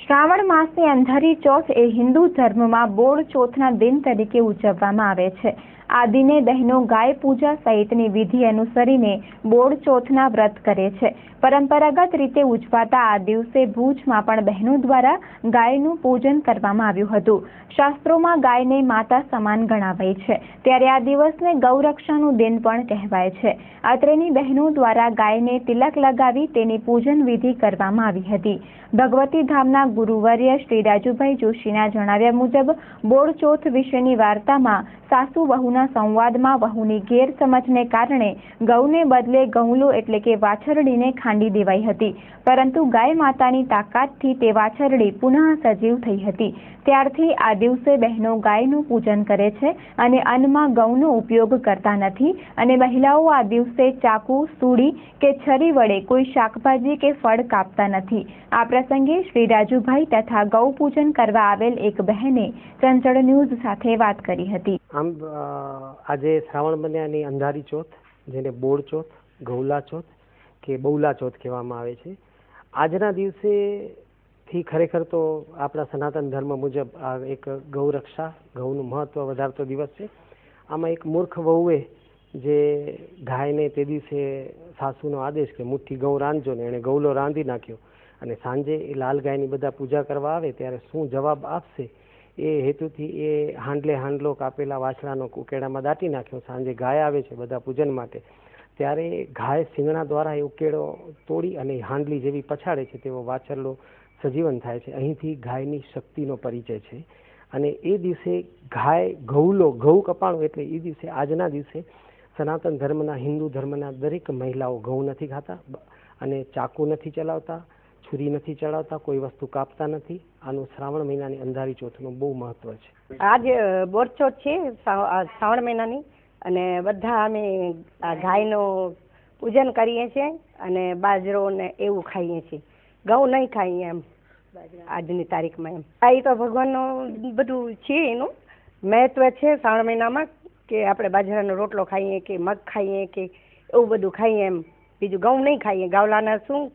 શ્રાવણ માસની અંધારી ચોથ એ હિન્દુ ધર્મમાં બોળ ચોથના દિન તરીકે ઉજવવામાં આવે છે. આ દિને બહેનો ગાય પૂજા સહિતની વિધિ અનુસરીને બોળ ચોથના વ્રત કરે છે. પરંપરાગત રીતે ઉજવાતા આ દિવસે ભુજમાં પણ બહેનો દ્વારા ગાયનું પૂજન કરવામાં આવ્યું હતું. શાસ્ત્રોમાં ગાયને માતા સમાન ગણાવાય છે, ત્યારે આ દિવસને ગૌરક્ષાનું દિન પણ કહેવાય છે. અત્રેની બહેનો દ્વારા ગાયને તિલક લગાવી તેની પૂજન વિધિ કરવામાં આવી હતી. ભગવતી ધામના ગુરુવર્ય શ્રી રાજુભાઈ જોશીના જણાવ્યા મુજબ બોળ ચોથ વિશેની વાર્તામાં સાસુ વહુના સંવાદમાં વહુની ગેરસમજને કારણે ગૌને બદલે ગૌલો એટલે કે વાછરડીને ખાંડી દેવાઈ હતી, પરંતુ ગાય માતાની તાકાતથી તે વાછરડી પુનઃ સજીવ થઈ હતી. ત્યારથી આ દિવસે બહેનો ગાયનું પૂજન કરે છે અને અન્નમાં ગૌનો ઉપયોગ કરતા નથી અને મહિલાઓ આ દિવસે ચાકુ, સૂડી કે છરી વડે કોઈ શાકભાજી કે ફળ કાપતા નથી. આ પ્રસંગે શ્રી રાજુભાઈ તથા ગૌ પૂજન કરવા આવેલ એક બહેને ચંચળ ન્યૂઝ સાથે વાત કરી હતી. આમ આજે શ્રાવણ મહિનાની અંધારી ચોથ, જેને બોળ ચોથ, ગૌલા ચોથ કે બૌલા ચોથ કહેવામાં આવે છે, આજના દિવસે થી ખરેખર તો આપણા સનાતન ધર્મ મુજબ આ એક ગૌરક્ષા, ગૌનું મહત્વ વધારતો દિવસ છે. આમાં એક મૂર્ખ વહુએ જે ગાયને તે દિવસે સાસુનો આદેશ કે મુઠ્ઠી ઘઉં રાંધજો ને એણે ગૌલો રાંધી નાખ્યો અને સાંજે એ લાલ ગાયની બધા પૂજા કરવા આવે ત્યારે શું જવાબ આપશે એ હેતુથી એ હાંડલો કાપેલા વાછડાનો ઉકેડામાં દાટી નાખ્યો. સાંજે ગાય આવે છે બધા પૂજન માટે, ત્યારે ગાય શિંગણા દ્વારા એ ઉકેડો તોડી અને હાંડલી જેવી પછાડે છે, તેવો વાછરડો સજીવન થાય છે. અહીંથી ગાયની શક્તિનો પરિચય છે. અને એ દિવસે ગાય ઘઉ કપાણું એટલે એ દિવસે આજના દિવસે સનાતન ધર્મના, હિન્દુ ધર્મના દરેક મહિલાઓ ઘઉં નથી ખાતા અને ચાકુ નથી ચલાવતા, છુરી નથી ચડાવતા, કોઈ વસ્તુ કાપતા નથી. આનું શ્રાવણ મહિનાની અંધારી ચોથનું બહુ મહત્વ છે. આજે બોરચોથ છે શ્રાવણ મહિનાની, અને બધા અમે ગાયનું પૂજન કરીએ છીએ અને બાજરો ને એવું ખાઈએ છીએ. ઘઉં નહીં ખાઈએ એમ આજની તારીખમાં. એમ આ તો ભગવાનનું બધું છે, એનું મહત્વ છે શ્રાવણ મહિનામાં કે આપણે બાજરાનો રોટલો ખાઈએ કે મગ ખાઈએ કે એવું બધું ખાઈએ એમ. બીજું ઘઉં નહીં ખાઈએ. ગાવલાના શું